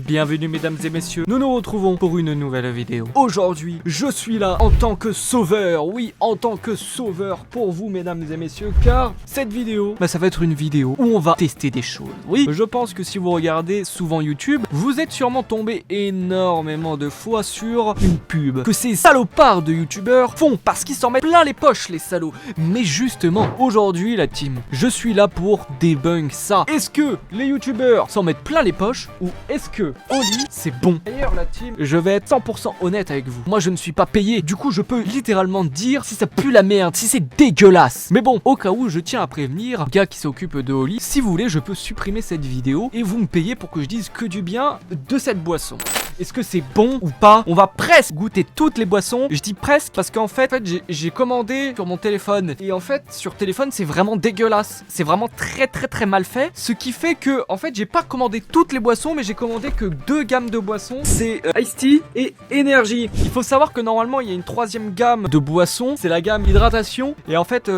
Bienvenue mesdames et messieurs, nous nous retrouvons pour une nouvelle vidéo. Aujourd'hui, je suis là en tant que sauveur, oui, en tant que sauveur pour vous mesdames et messieurs, car cette vidéo, ça va être une vidéo où on va tester des choses. Oui, je pense que si vous regardez souvent YouTube, vous êtes sûrement tombé énormément de fois sur une pub que ces salopards de youtubeurs font parce qu'ils s'en mettent plein les poches les salauds. Mais justement, aujourd'hui la team, je suis là pour debunk ça. Est-ce que les youtubeurs s'en mettent plein les poches ou est-ce que Oli c'est bon? D'ailleurs la team, je vais être 100% honnête avec vous. Moi je ne suis pas payé, du coup je peux littéralement dire si ça pue la merde, si c'est dégueulasse. Mais bon, au cas où, je tiens à prévenir gars qui s'occupe de Oli, si vous voulez je peux supprimer cette vidéo et vous me payez pour que je dise que du bien de cette boisson. Est-ce que c'est bon ou pas? On va presque goûter toutes les boissons. Je dis presque parce qu'en fait j'ai commandé sur mon téléphone. Et en fait sur téléphone c'est vraiment dégueulasse. C'est vraiment très mal fait. Ce qui fait que en fait j'ai pas commandé toutes les boissons, mais j'ai commandé que 2 gammes de boissons. C'est Ice Tea et Énergie. Il faut savoir que normalement il y a une 3e gamme de boissons. C'est la gamme hydratation. Et en fait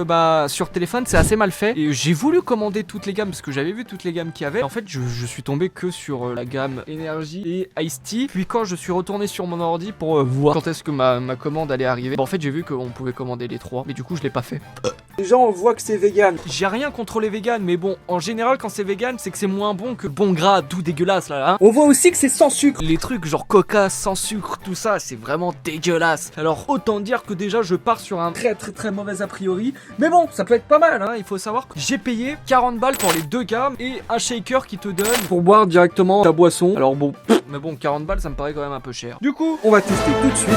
sur téléphone c'est assez mal fait. Et j'ai voulu commander toutes les gammes parce que j'avais vu toutes les gammes qu'il y avait. En fait je suis tombé que sur la gamme Énergie et Ice Tea. Puis quand je suis retourné sur mon ordi pour voir quand est-ce que ma commande allait arriver, en fait j'ai vu qu'on pouvait commander les 3, mais du coup je l'ai pas fait. Déjà on voit que c'est vegan. J'ai rien contre les véganes, mais bon, en général quand c'est vegan, c'est que c'est moins bon que bon gras, tout dégueulasse là, hein. On voit aussi que c'est sans sucre. Les trucs genre coca, sans sucre, tout ça, c'est vraiment dégueulasse. Alors autant dire que déjà je pars sur un très mauvais a priori. Mais bon, ça peut être pas mal, hein. Il faut savoir que j'ai payé 40 balles pour les 2 gammes et un shaker qui te donne pour boire directement ta boisson. Alors bon, mais bon, 40 balles ça me paraît quand même un peu cher. Du coup, on va tester tout de suite.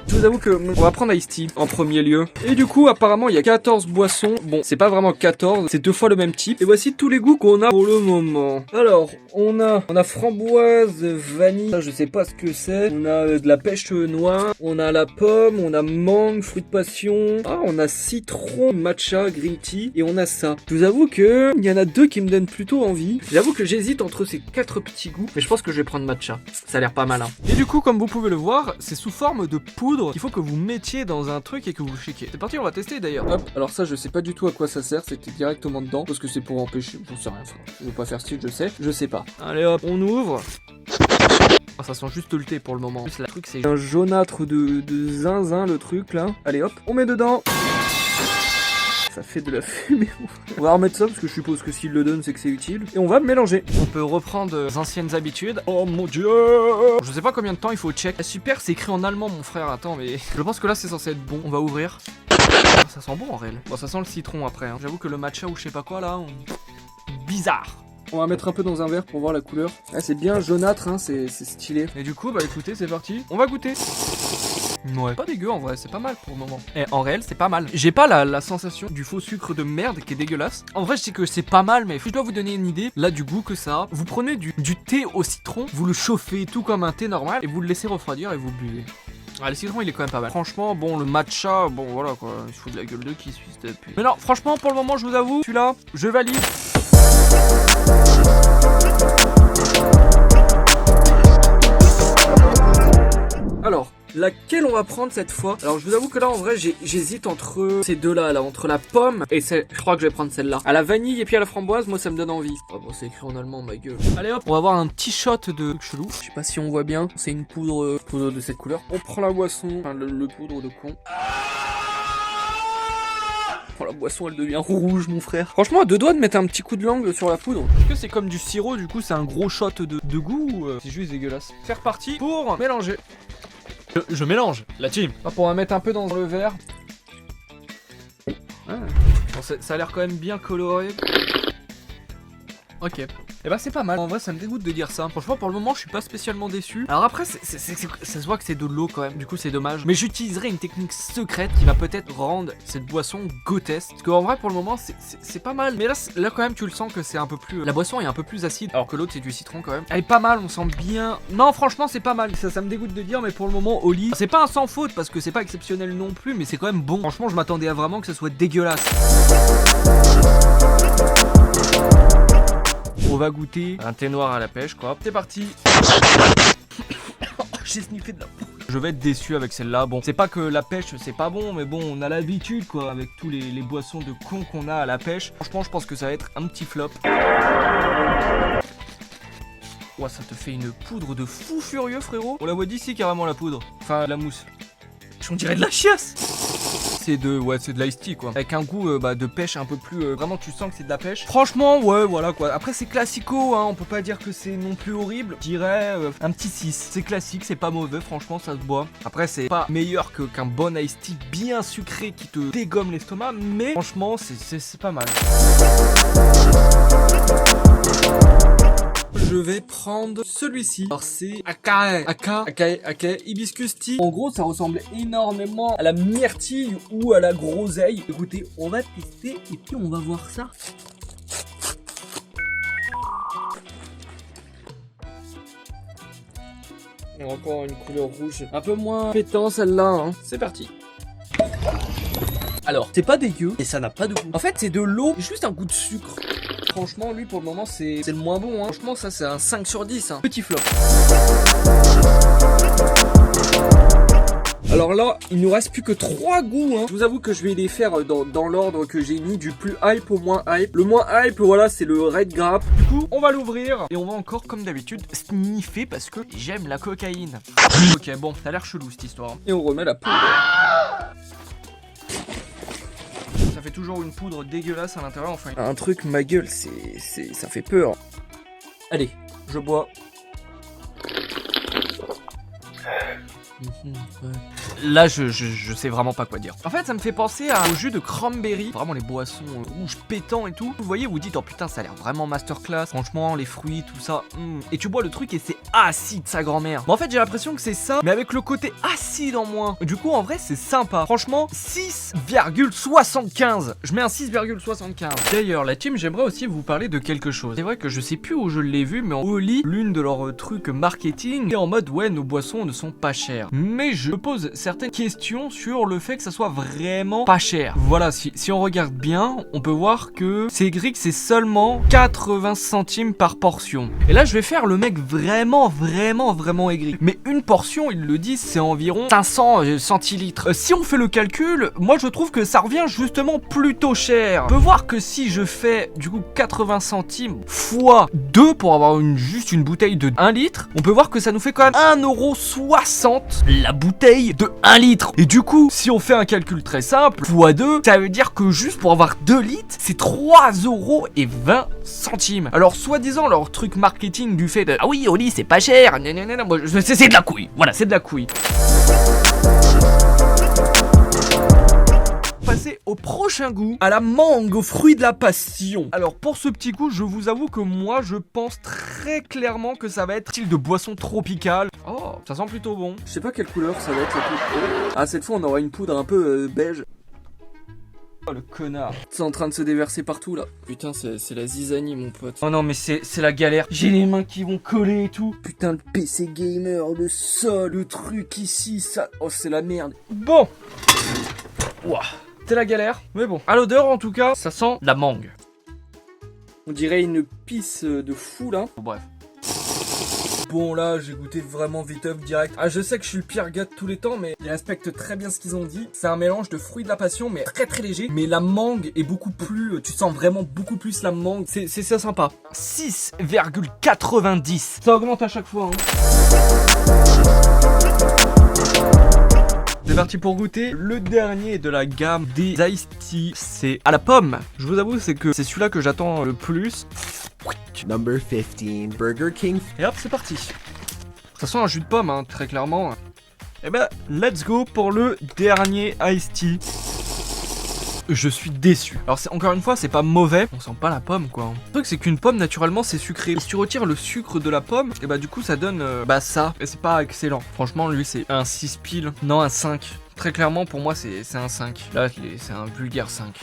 Je vous avoue que on va prendre Ice Tea en premier lieu. Et du coup apparemment il y a 14 boissons. Bon c'est pas vraiment 14, c'est 2 fois le même type. Et voici tous les goûts qu'on a pour le moment. Alors on a framboise, vanille, ça, je sais pas ce que c'est. On a de la pêche noire, on a la pomme, on a mangue, fruit de passion. Ah on a citron, matcha, green tea. Et on a ça. Je vous avoue que il y en a 2 qui me donnent plutôt envie. J'avoue que j'hésite entre ces 4 petits goûts. Mais je pense que je vais prendre matcha. Ça a l'air pas mal hein. Et du coup comme vous pouvez le voir, c'est sous forme de poudre. Il faut que vous mettiez dans un truc et que vous shakiez. C'est parti, on va tester d'ailleurs. Hop, alors ça je sais pas du tout à quoi ça sert, c'était directement dedans. Parce que c'est pour empêcher, j'en sais rien frère. Je veux pas faire style, je sais pas. Allez hop, on ouvre. Oh, ça sent juste le thé pour le moment. Le truc c'est un jaunâtre de zinzin le truc là. Allez hop, on met dedans. Ça fait de la fumée. On va remettre ça parce que je suppose que s'il le donne c'est que c'est utile. Et on va mélanger. On peut reprendre les anciennes habitudes. Oh mon dieu. Je sais pas combien de temps il faut check. Ah, super, c'est écrit en allemand mon frère. Attends mais je pense que là c'est censé être bon. On va ouvrir. Ça sent bon en réel. Bon ça sent le citron après hein. J'avoue que le matcha ou je sais pas quoi là bizarre. On va mettre un peu dans un verre pour voir la couleur. Ah c'est bien jaunâtre hein, c'est stylé. Et du coup bah écoutez c'est parti. On va goûter. Ouais, pas dégueu en vrai, c'est pas mal pour le moment. Et en réel, c'est pas mal. J'ai pas la sensation du faux sucre de merde qui est dégueulasse. En vrai, je sais que c'est pas mal, mais je dois vous donner une idée là du goût que ça a. Vous prenez du thé au citron, vous le chauffez tout comme un thé normal et vous le laissez refroidir et vous buvez. Ah, le citron il est quand même pas mal. Franchement, bon, le matcha, bon voilà quoi, il se fout de la gueule de qui suisse depuis. Mais non, franchement, pour le moment, je vous avoue, celui-là, je valide. Alors, laquelle on va prendre cette fois? Alors je vous avoue que là en vrai j'hésite entre ces deux là, entre la pomme et je crois que je vais prendre celle-là. À la vanille et puis à la framboise, moi ça me donne envie. Oh bon c'est écrit en allemand ma gueule. Allez hop, on va avoir un petit shot de chelou. Je sais pas si on voit bien, c'est une poudre de cette couleur. On prend la boisson, enfin le poudre de con. Oh, la boisson elle devient rouge mon frère. Franchement à 2 doigts de mettre un petit coup de langue sur la poudre. Est-ce que c'est comme du sirop du coup c'est un gros shot de goût ou c'est juste dégueulasse? C'est reparti pour mélanger. Je mélange, la team. Hop, on va mettre un peu dans le verre. Ah. Bon, ça a l'air quand même bien coloré. Ok. Et bah c'est pas mal. En vrai ça me dégoûte de dire ça. Franchement pour le moment je suis pas spécialement déçu. Alors après ça se voit que c'est de l'eau quand même. Du coup c'est dommage. Mais j'utiliserai une technique secrète qui va peut-être rendre cette boisson go-test. Parce qu'en vrai pour le moment c'est pas mal. Mais là quand même tu le sens que c'est un peu plus... La boisson est un peu plus acide. Alors que l'autre c'est du citron quand même. Elle est pas mal, on sent bien... Non franchement c'est pas mal. Ça me dégoûte de dire mais pour le moment Oli... C'est pas un sans faute parce que c'est pas exceptionnel non plus. Mais c'est quand même bon. Franchement je m'attendais à vraiment que ça soit dégueulasse. On va goûter un thé noir à la pêche quoi. C'est parti. J'ai sniffé de la poudre. je vais être déçu avec celle-là. Bon, c'est pas que la pêche c'est pas bon, mais bon, on a l'habitude quoi, avec tous les boissons de con qu'on a à la pêche. Franchement, je pense que ça va être un petit flop. Ouah, ça te fait une poudre de fou furieux, frérot. On la voit d'ici carrément, la poudre. Enfin, la mousse. On dirait de la chiasse. C'est de l'ice tea quoi. Avec un goût de pêche un peu plus... vraiment, tu sens que c'est de la pêche. Franchement, ouais, voilà quoi. Après, c'est classico, hein. On peut pas dire que c'est non plus horrible. Je dirais un petit 6. C'est classique, c'est pas mauvais. Franchement, ça se boit. Après, c'est pas meilleur qu'un bon ice tea bien sucré qui te dégomme l'estomac. Mais franchement, c'est pas mal. Je vais prendre celui-ci. Alors c'est Akae Hibiscus Tea. En gros, ça ressemble énormément à la myrtille ou à la groseille. Écoutez, on va tester et puis on va voir ça. Encore une couleur rouge. Un peu moins pétant celle-là, hein. C'est parti. Alors, c'est pas dégueu et ça n'a pas de goût. En fait, c'est de l'eau, juste un goût de sucre. Franchement, lui, pour le moment, c'est le moins bon. Hein. Franchement, ça, c'est un 5 sur 10. Hein. Petit flop. Alors là, il nous reste plus que 3 goûts. Hein. Je vous avoue que je vais les faire dans l'ordre que j'ai mis, du plus hype au moins hype. Le moins hype, voilà, c'est le Red Grape. Du coup, on va l'ouvrir et on va encore, comme d'habitude, sniffer parce que j'aime la cocaïne. Ok, bon, ça a l'air chelou cette histoire. Et on remet la poudre. Ça fait toujours une poudre dégueulasse à l'intérieur, enfin. Un truc, ma gueule, ça fait peur. Allez, je bois. Là, je sais vraiment pas quoi dire. En fait, ça me fait penser au jus de cranberry. Vraiment, les boissons rouges pétants et tout. Vous voyez, vous dites, oh putain, ça a l'air vraiment masterclass. Franchement, les fruits, tout ça. Et tu bois le truc et c'est acide, sa grand-mère. Mais en fait, j'ai l'impression que c'est ça, mais avec le côté acide en moins. Du coup, en vrai, c'est sympa. Franchement, 6,75. Je mets un 6,75. D'ailleurs, la team, j'aimerais aussi vous parler de quelque chose. C'est vrai que je sais plus où je l'ai vu, mais on lit l'une de leurs trucs marketing et en mode, ouais, nos boissons ne sont pas chères. Mais je me pose certaines questions sur le fait que ça soit vraiment pas cher. Voilà, si on regarde bien, on peut voir que c'est écrit que c'est seulement 80 centimes par portion. Et là, je vais faire le mec vraiment aigri. Mais une portion, ils le disent, c'est environ 500 centilitres. Si on fait le calcul, moi je trouve que ça revient justement plutôt cher. On peut voir que si je fais du coup 80 centimes fois 2 pour avoir juste une bouteille de 1 litre, on peut voir que ça nous fait quand même 1,60€ la bouteille de 1 litre. Et du coup, si on fait un calcul très simple, fois 2, ça veut dire que juste pour avoir 2 litres, c'est 3,20€. Alors, soi-disant, leur truc marketing du fait de ah oui, Oli, c'est pas cher, c'est de la couille. Voilà, c'est de la couille. Passer au prochain goût, à la mangue, aux fruits de la passion. Alors pour ce petit goût, je vous avoue que moi je pense très clairement que ça va être style de boisson tropicale. Oh, ça sent plutôt bon. Je sais pas quelle couleur ça va être la poudre. Oh. Ah, cette fois on aura une poudre un peu beige. Oh le connard. C'est en train de se déverser partout là. Putain, c'est la zizanie mon pote. Oh non mais c'est la galère. J'ai les mains qui vont coller et tout. Putain, le PC gamer, le sol, le truc ici, ça. Oh c'est la merde. Bon. Ouah. C'est la galère, mais bon. À l'odeur, en tout cas, ça sent la mangue. On dirait une pisse de fou, là. Bon, bref. Bon, là, j'ai goûté vraiment viteuf direct. Ah, je sais que je suis le pire gars de tous les temps, mais ils respectent très bien ce qu'ils ont dit. C'est un mélange de fruits de la passion, mais très léger. Mais la mangue est beaucoup plus... Tu sens vraiment beaucoup plus la mangue. C'est ça sympa. 6,90. Ça augmente à chaque fois, hein. C'est parti pour goûter le dernier de la gamme des Ice Tea. C'est à la pomme. Je vous avoue, c'est que c'est celui-là que j'attends le plus. Number 15, Burger King. Et hop, c'est parti. Ça sent un jus de pomme, hein, très clairement. Et ben, let's go pour le dernier Ice Tea. Je suis déçu. Alors encore une fois, c'est pas mauvais. On sent pas la pomme quoi. Le truc c'est qu'une pomme naturellement c'est sucré. Et si tu retires le sucre de la pomme, et bah du coup ça donne ça. Et c'est pas excellent. Franchement lui c'est un 6 pile. Non un 5. Très clairement pour moi c'est un 5. Là c'est un vulgaire 5.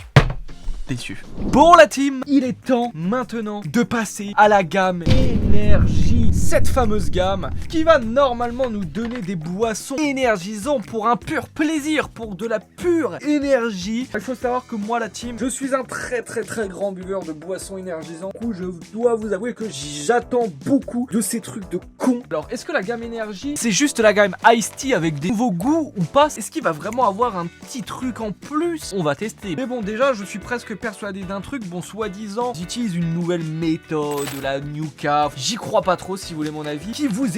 déçu. Bon la team, il est temps maintenant de passer à la gamme énergie. Cette fameuse gamme qui va normalement nous donner des boissons énergisantes pour un pur plaisir, pour de la pure énergie. Il faut savoir que moi la team, je suis un très grand buveur de boissons énergisantes. Du coup je dois vous avouer que j'attends beaucoup de ces trucs de con. Alors est-ce que la gamme énergie c'est juste la gamme Iced Tea avec des nouveaux goûts ou pas? Est-ce qu'il va vraiment avoir un petit truc en plus? On va tester. Mais bon déjà je suis presque persuadé d'un truc. Bon soi-disant ils utilisent une nouvelle méthode, la New Caf. J'y crois pas trop si vous voulez mon avis. Qui vous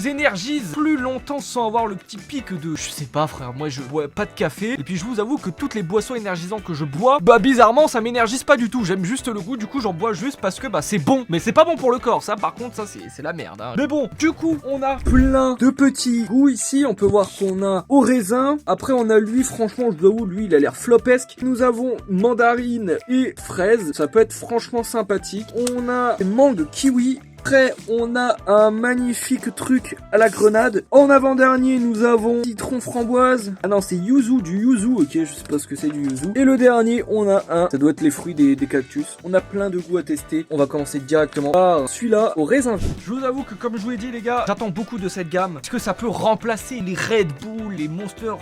énergise plus longtemps sans avoir le petit pic de... Je sais pas frère, moi je bois pas de café. Et puis je vous avoue que toutes les boissons énergisantes que je bois, bah bizarrement ça m'énergise pas du tout. J'aime juste le goût, du coup j'en bois juste parce que bah c'est bon. Mais c'est pas bon pour le corps, ça par contre ça c'est la merde hein. Mais bon, du coup on a plein de petits goûts ici. On peut voir qu'on a au raisin. Après on a lui, franchement je dois avouer, lui il a l'air flopesque. Nous avons mandarine et fraise. Ça peut être franchement sympathique. On a mangue kiwi. Après, on a un magnifique truc à la grenade. En avant-dernier, nous avons citron framboise. Ah non, c'est yuzu, du yuzu. Ok, je sais pas ce que c'est du yuzu. Et le dernier, on a ça doit être les fruits des cactus. On a plein de goûts à tester. On va commencer directement par celui-là au raisin. Je vous avoue que comme je vous l'ai dit les gars, j'attends beaucoup de cette gamme. Parce que ça peut remplacer les Red Bull, les Monster.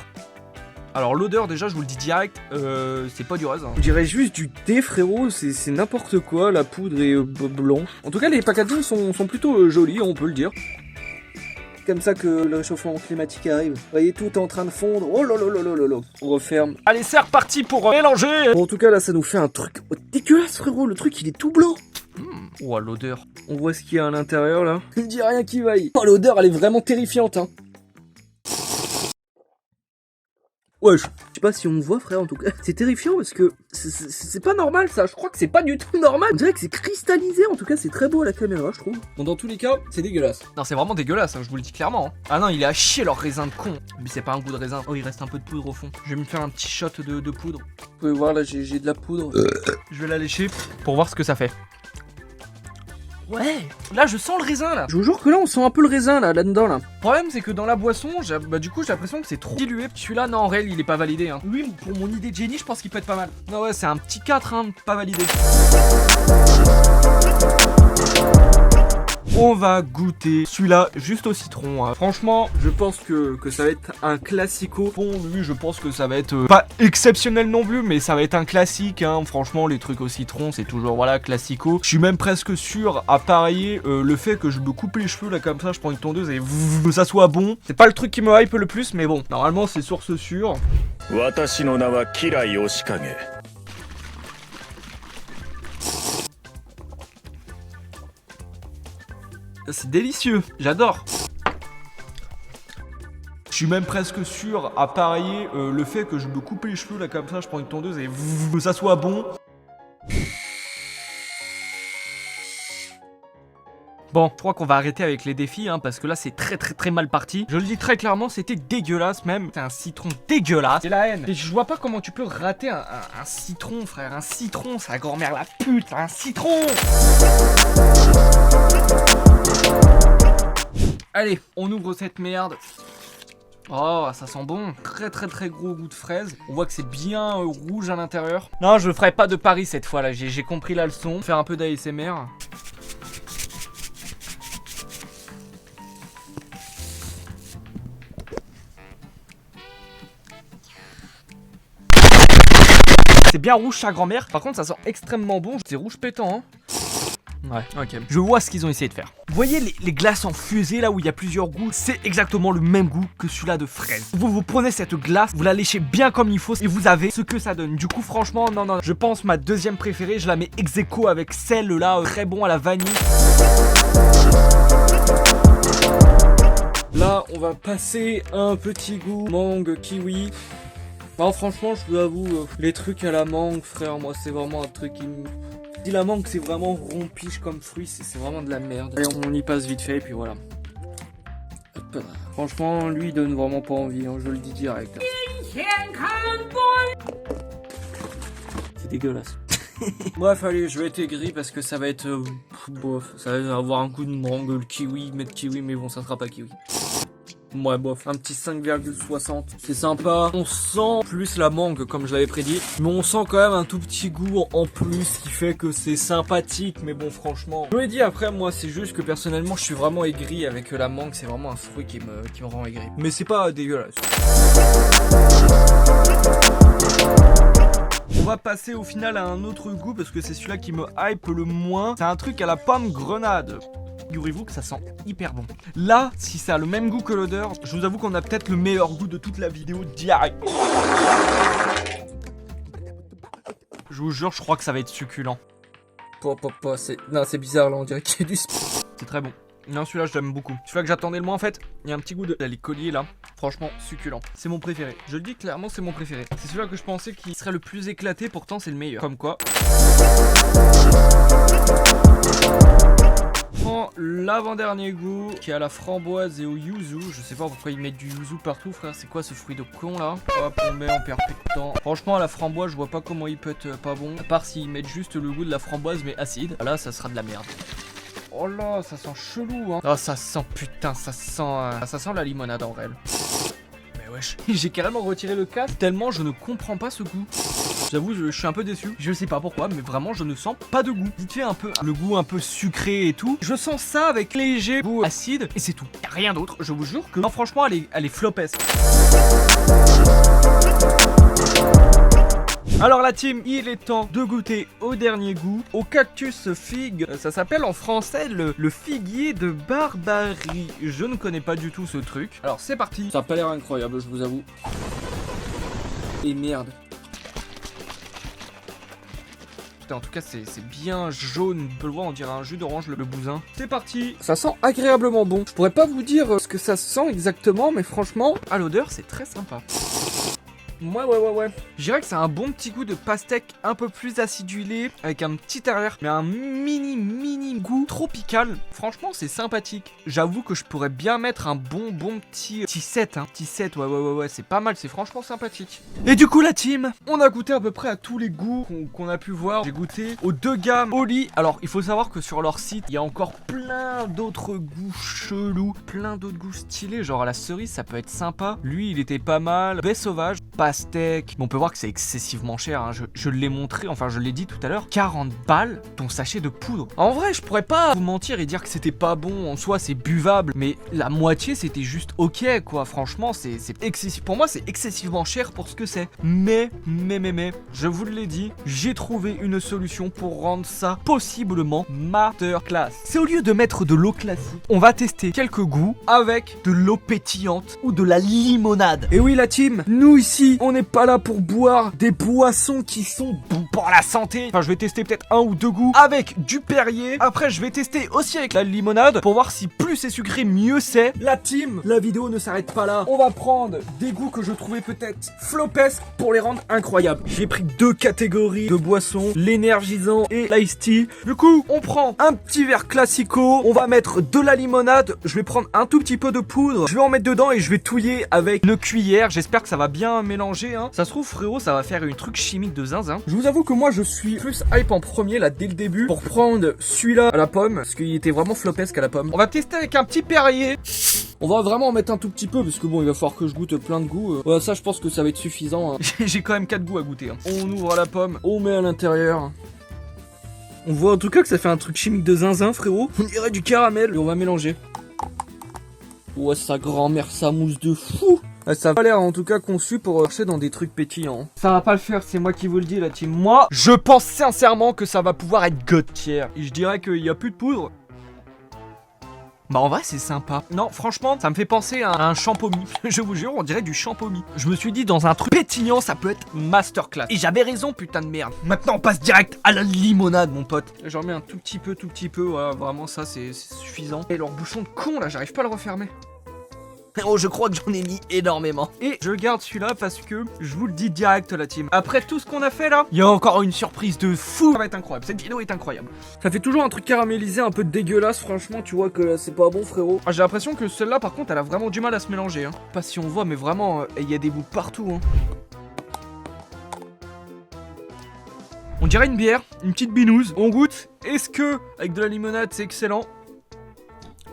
Alors l'odeur déjà je vous le dis direct, c'est pas du raisin. On dirait juste du thé frérot, c'est n'importe quoi, la poudre est blanche. En tout cas les packaging sont plutôt jolis, on peut le dire. Comme ça que le réchauffement climatique arrive. Vous voyez tout est en train de fondre. Oh là là là là là là. On referme. Allez c'est reparti pour mélanger. Bon, en tout cas là ça nous fait un truc dégueulasse frérot, le truc il est tout blanc. Oh l'odeur. On voit ce qu'il y a à l'intérieur là. Il me dit rien qui vaille. Oh l'odeur elle est vraiment terrifiante hein. Wesh, je sais pas si on me voit frère en tout cas, c'est terrifiant parce que c'est pas normal ça, je crois que c'est pas du tout normal. On dirait que c'est cristallisé, en tout cas c'est très beau à la caméra je trouve. Bon dans tous les cas, c'est dégueulasse. Non c'est vraiment dégueulasse, hein, je vous le dis clairement hein. Ah non il est à chier leur raisin de con. Mais c'est pas un goût de raisin, oh il reste un peu de poudre au fond. Je vais me faire un petit shot de poudre. Vous pouvez voir là j'ai de la poudre. Je vais la lécher pour voir ce que ça fait. Ouais, là je sens le raisin là. Je vous jure que là on sent un peu le raisin là-dedans là. Le problème c'est que dans la boisson, du coup j'ai l'impression que c'est trop dilué. Celui-là non en réel il est pas validé hein. Oui pour mon idée de génie je pense qu'il peut être pas mal. Non ouais c'est un petit 4 hein, pas validé. On va goûter celui-là juste au citron hein. Franchement je pense que ça va être un classico. Bon lui je pense que ça va être pas exceptionnel non plus, mais ça va être un classique hein. Franchement les trucs au citron c'est toujours voilà classico. Je suis même presque sûr à parier le fait que je me coupe les cheveux là comme ça, je prends une tondeuse et que ça soit bon. C'est pas le truc qui me hype le plus mais bon normalement c'est source sûre. Watashi no na wa Kirai Yoshikage. C'est délicieux, j'adore. Je suis même presque sûr à parier le fait que je me coupe les cheveux là comme ça, je prends une tondeuse et que ça soit bon. Bon, je crois qu'on va arrêter avec les défis, hein, parce que là c'est très mal parti. Je le dis très clairement, c'était dégueulasse même. C'est un citron dégueulasse. C'est la haine. Et je vois pas comment tu peux rater un citron, frère. Un citron, ça grand-mère la pute, un citron. Allez, on ouvre cette merde. Oh, ça sent bon. Très gros goût de fraise. On voit que c'est bien rouge à l'intérieur. Non, je ferai pas de pari cette fois là. J'ai compris la leçon. Faire un peu d'ASMR. C'est bien rouge sa grand-mère. Par contre ça sent extrêmement bon. C'est rouge pétant hein. Ouais, ok. Je vois ce qu'ils ont essayé de faire. Vous voyez les glaces en fusée là où il y a plusieurs goûts? C'est exactement le même goût que celui-là de fraise. Vous prenez cette glace, vous la léchez bien comme il faut et vous avez ce que ça donne. Du coup franchement, non. Je pense ma deuxième préférée, je la mets ex aequo avec celle-là, très bon à la vanille. Là, on va passer un petit goût mangue kiwi. Non, franchement, je vous avoue, les trucs à la mangue, frère, moi c'est vraiment un truc qui me... Si la mangue c'est vraiment rompiche comme fruit, c'est vraiment de la merde. Allez, on y passe vite fait et puis voilà. Hop. Franchement, lui il donne vraiment pas envie, hein, je le dis direct. C'est dégueulasse. Bref, allez, je vais être aigri parce que ça va être... bof, ça va avoir un goût de mangue, le kiwi, mettre kiwi, mais bon, ça sera pas kiwi. Ouais, bof, un petit 5,60. C'est sympa. On sent plus la mangue, comme je l'avais prédit. Mais on sent quand même un tout petit goût en plus qui fait que c'est sympathique. Mais bon, franchement, je vous l'ai dit après, moi, c'est juste que personnellement, je suis vraiment aigri avec la mangue. C'est vraiment un fruit qui me rend aigri. Mais c'est pas dégueulasse. On va passer au final à un autre goût parce que c'est celui-là qui me hype le moins. C'est un truc à la pomme grenade. Figurez-vous que ça sent hyper bon. Là, si ça a le même goût que l'odeur, je vous avoue qu'on a peut-être le meilleur goût de toute la vidéo direct. Je vous jure, je crois que ça va être succulent. Non, c'est bizarre là, on dirait qu'il y a du... C'est très bon. Non, celui-là, je l'aime beaucoup. Celui-là que j'attendais le moins, en fait, il y a un petit goût de... Les colliers, là, franchement, succulent. C'est mon préféré. Je le dis clairement, c'est mon préféré. C'est celui-là que je pensais qu'il serait le plus éclaté, pourtant, c'est le meilleur. Comme quoi... Prends l'avant-dernier goût, qui est à la framboise et au yuzu. Je sais pas pourquoi ils mettent du yuzu partout, frère. C'est quoi ce fruit de con, là? Hop, on met, on perd plus de temps. Franchement, à la framboise, je vois pas comment il peut être pas bon. À part s'ils mettent juste le goût de la framboise, mais acide. Là, ça sera de la merde. Oh là, ça sent chelou, hein. Oh, ça sent, putain, ça sent la limonade en réel. Mais wesh, j'ai carrément retiré le casque tellement je ne comprends pas ce goût. J'avoue, je suis un peu déçu. Je sais pas pourquoi, mais vraiment, je ne sens pas de goût. Vite fait un peu, le goût un peu sucré et tout. Je sens ça avec léger goût acide et c'est tout. Y a rien d'autre. Je vous jure que, non, franchement, elle est flopesque. Alors la team, il est temps de goûter au dernier goût, au cactus figue. Ça s'appelle en français le figuier de Barbarie. Je ne connais pas du tout ce truc. Alors c'est parti. Ça a pas l'air incroyable, je vous avoue. Et merde. Putain, en tout cas c'est bien jaune, on peut le voir, on dirait un jus d'orange le bousin. C'est parti. Ça sent agréablement bon. Je pourrais pas vous dire ce que ça sent exactement, mais franchement, à l'odeur c'est très sympa. Ouais. Je dirais que c'est un bon petit goût de pastèque un peu plus acidulé, avec un petit arrière, mais un mini goût tropical. Franchement, c'est sympathique. J'avoue que je pourrais bien mettre un bon petit 7, hein. Petit 7, ouais, c'est pas mal, c'est franchement sympathique. Et du coup, la team, on a goûté à peu près à tous les goûts qu'on a pu voir. J'ai goûté aux 2 gammes au lit. Alors, il faut savoir que sur leur site, il y a encore plein d'autres goûts chelous, plein d'autres goûts stylés. Genre à la cerise, ça peut être sympa. Lui, il était pas mal. Baie sauvage, pastèque. Bon, on peut voir que c'est excessivement cher, hein. Je l'ai montré, enfin je l'ai dit tout à l'heure. 40 balles ton sachet de poudre. En vrai, je pourrais pas vous mentir et dire que c'était pas bon. En soi, c'est buvable, mais la moitié c'était juste ok, quoi. Franchement, c'est excessif. Pour moi, c'est excessivement cher pour ce que c'est. Mais, je vous l'ai dit, j'ai trouvé une solution pour rendre ça possiblement masterclass. C'est au lieu de mettre de l'eau classique, on va tester quelques goûts avec de l'eau pétillante ou de la limonade. Et oui, la team, nous ici, on n'est pas là pour boire des boissons qui sont pour la santé. Enfin, je vais tester peut-être 1 ou 2 goûts avec du Perrier. Après, je vais tester aussi avec la limonade pour voir si plus c'est sucré, mieux c'est. La team, la vidéo ne s'arrête pas là. On va prendre des goûts que je trouvais peut-être flopesques pour les rendre incroyables. J'ai pris 2 catégories de boissons, l'énergisant et l'ice tea. Du coup, on prend un petit verre classico. On va mettre de la limonade. Je vais prendre un tout petit peu de poudre. Je vais en mettre dedans et je vais touiller avec une cuillère. J'espère que ça va bien mélanger, hein. Ça se trouve, frérot, ça va faire une truc chimique de zinzin. Je vous avoue que moi, je suis plus hype en premier, là, dès le début, pour prendre celui-là à la pomme, parce qu'il était vraiment flopesque à la pomme. On va tester avec un petit Perrier. On va vraiment en mettre un tout petit peu, parce que bon, il va falloir que je goûte plein de goûts. Ouais, ça, je pense que ça va être suffisant, hein. J'ai quand même 4 goûts à goûter, hein. On ouvre la pomme, on met à l'intérieur. On voit en tout cas que ça fait un truc chimique de zinzin, frérot. On dirait du caramel, et on va mélanger. Ouais, sa grand-mère, sa mousse de fou. Ça a l'air en tout cas conçu pour marcher dans des trucs pétillants. Ça va pas le faire, c'est moi qui vous le dis, la team. Moi, je pense sincèrement que ça va pouvoir être god tier. Et je dirais qu'il y a plus de poudre. Bah en vrai c'est sympa. Non franchement ça me fait penser à un champomis. Je vous jure on dirait du champomis. Je me suis dit dans un truc pétillant ça peut être masterclass. Et j'avais raison putain de merde. Maintenant on passe direct à la limonade mon pote. J'en mets un tout petit peu. Voilà, vraiment ça c'est suffisant. Et leur bouchon de con là j'arrive pas à le refermer. Oh, je crois que j'en ai mis énormément. Et je garde celui-là parce que je vous le dis direct, la team. Après tout ce qu'on a fait là, il y a encore une surprise de fou. Ça va être incroyable. Cette vidéo est incroyable. Ça fait toujours un truc caramélisé un peu dégueulasse. Franchement, tu vois que là, c'est pas bon, frérot. Ah, j'ai l'impression que celle-là, par contre, elle a vraiment du mal à se mélanger. Hein. Pas si on voit, mais vraiment, il y a des bouts partout. Hein. On dirait une bière, une petite binouse. On goûte. Est-ce que, avec de la limonade, c'est excellent?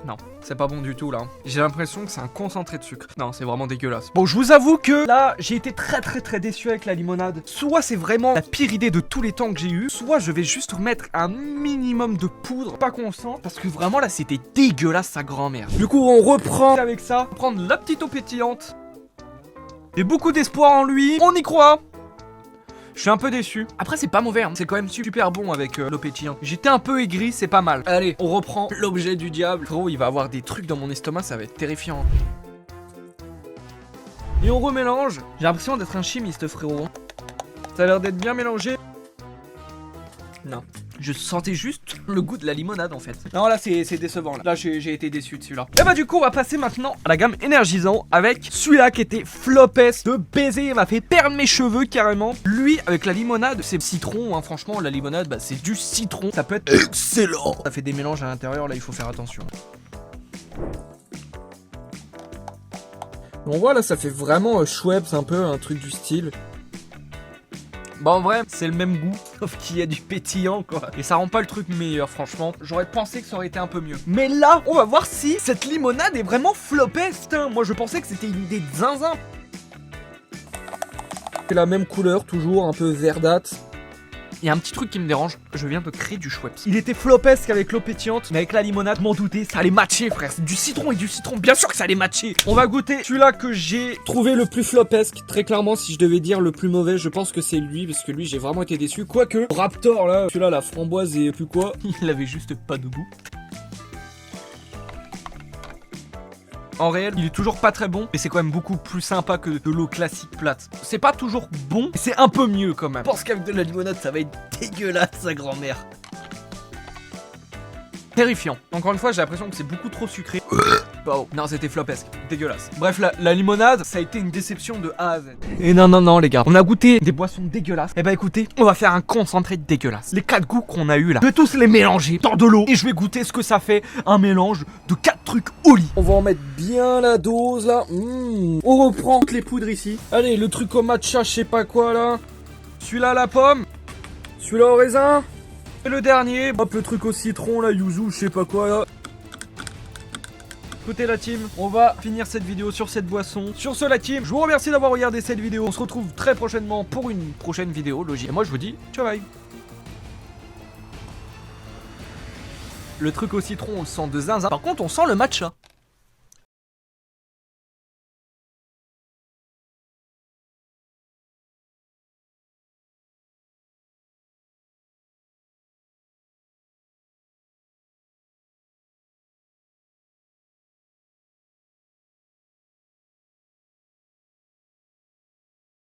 Non, c'est pas bon du tout là. J'ai l'impression que c'est un concentré de sucre. Non, c'est vraiment dégueulasse. Bon, je vous avoue que là, j'ai été très déçu avec la limonade. Soit c'est vraiment la pire idée de tous les temps que j'ai eu, soit je vais juste mettre un minimum de poudre, pas constant, parce que vraiment là, c'était dégueulasse sa grand-mère. Du coup, on reprend avec ça, on va prendre la petite eau pétillante. J'ai beaucoup d'espoir en lui, on y croit. Je suis un peu déçu. Après, c'est pas mauvais, hein. C'est quand même super bon avec l'eau pétillante. J'étais un peu aigri, c'est pas mal. Allez, on reprend l'objet du diable. Frérot, il va avoir des trucs dans mon estomac, ça va être terrifiant. Et on remélange. J'ai l'impression d'être un chimiste, frérot. Ça a l'air d'être bien mélangé. Non. Je sentais juste le goût de la limonade en fait. Non là c'est décevant là. Là j'ai été déçu de celui-là. Et bah du coup on va passer maintenant à la gamme énergisant avec celui-là qui était flopesse de baiser. Il m'a fait perdre mes cheveux carrément. Lui avec la limonade c'est citron hein. Franchement la limonade bah, c'est du citron. Ça peut être excellent. Ça fait des mélanges à l'intérieur là il faut faire attention. On voit là ça fait vraiment Schweppes un peu un truc du style. Bah en vrai c'est le même goût sauf qu'il y a du pétillant quoi. Et ça rend pas le truc meilleur franchement. J'aurais pensé que ça aurait été un peu mieux. Mais là on va voir si cette limonade est vraiment flopeste hein. Moi je pensais que c'était une idée de zinzin. C'est la même couleur toujours un peu verdâtre. Il y a un petit truc qui me dérange, je viens de créer du Schweppes. Il était flopesque avec l'eau pétillante, mais avec la limonade, m'en doutais, ça allait matcher frère. C'est du citron et du citron, bien sûr que ça allait matcher. On va goûter celui-là que j'ai Trouvé le plus flopesque, très clairement si je devais dire le plus mauvais, je pense que c'est lui, parce que lui j'ai vraiment été déçu. Quoique, Raptor là, celui-là la framboise et plus quoi. Il avait juste pas de goût. En réel, il est toujours pas très bon, mais c'est quand même beaucoup plus sympa que de l'eau classique plate. C'est pas toujours bon, mais c'est un peu mieux quand même. Je pense qu'avec de la limonade, ça va être dégueulasse, sa grand-mère. Terrifiant. Encore une fois, j'ai l'impression que c'est beaucoup trop sucré. Oh, non, c'était flopesque. Dégueulasse. Bref, la limonade, ça a été une déception de A à Z. Et non, les gars. On a goûté des boissons dégueulasses. Et bah écoutez, on va faire un concentré dégueulasse. Les 4 goûts qu'on a eu là, je vais tous les mélanger dans de l'eau. Et je vais goûter ce que ça fait. Un mélange de 4 trucs au lit. On va en mettre bien la dose là. On reprend toutes les poudres ici. Allez, le truc au matcha, je sais pas quoi là. Celui-là à la pomme. Celui-là au raisin. Et le dernier. Hop, le truc au citron là, yuzu, je sais pas quoi là. Écoutez la team, on va finir cette vidéo sur cette boisson. Sur ce la team, je vous remercie d'avoir regardé cette vidéo. On se retrouve très prochainement pour une prochaine vidéo, logique. Et moi je vous dis, ciao bye. Le truc au citron, on le sent de zinzin. Par contre, on sent le matcha.